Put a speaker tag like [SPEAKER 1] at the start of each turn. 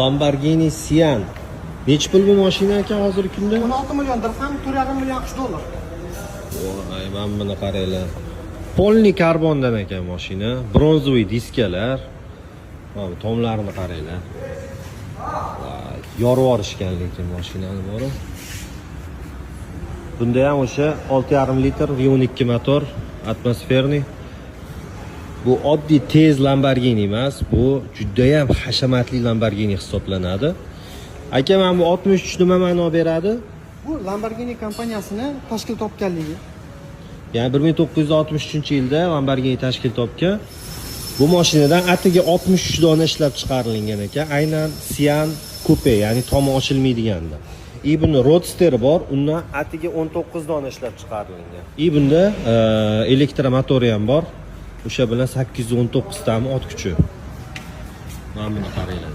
[SPEAKER 1] Lamborghini Sian. Nech pul bu mashina aka hozirgi kunda?
[SPEAKER 2] 16 million dirham, 4,5 million $.
[SPEAKER 1] Voy, mana buni qaranglar. Polni karbondan ekan mashina, bronzoviy diskalar. Mana bu tomlarini qaranglar. Voy, yorib yuborishgan lekin mashinani bori. Bunda ham o'sha 6,5 litr V12 motor, atmosferniy. Bu oddiy tez Lamborghini emas, bu juda ham hashamatli Lamborghini hisoblanadi. Aka, men bu 63 nima ma'no beradi?
[SPEAKER 2] Bu Lamborghini kompaniyasini tashkil topganligi.
[SPEAKER 1] Ya'ni 1963-yilda Lamborghini tashkil topgan. Bu mashinadan atigi 63 dona ishlab chiqarilgan ekan. Aynan Sian Coupe, ya'ni tomi ochilmaydiganda. Bunda Roadster bor, undan atigi 19 dona ishlab chiqarilgan. Bunda elektromotori ham bor. O'sha bilan 819 tami ot kuchi. Mana buni qaranglar.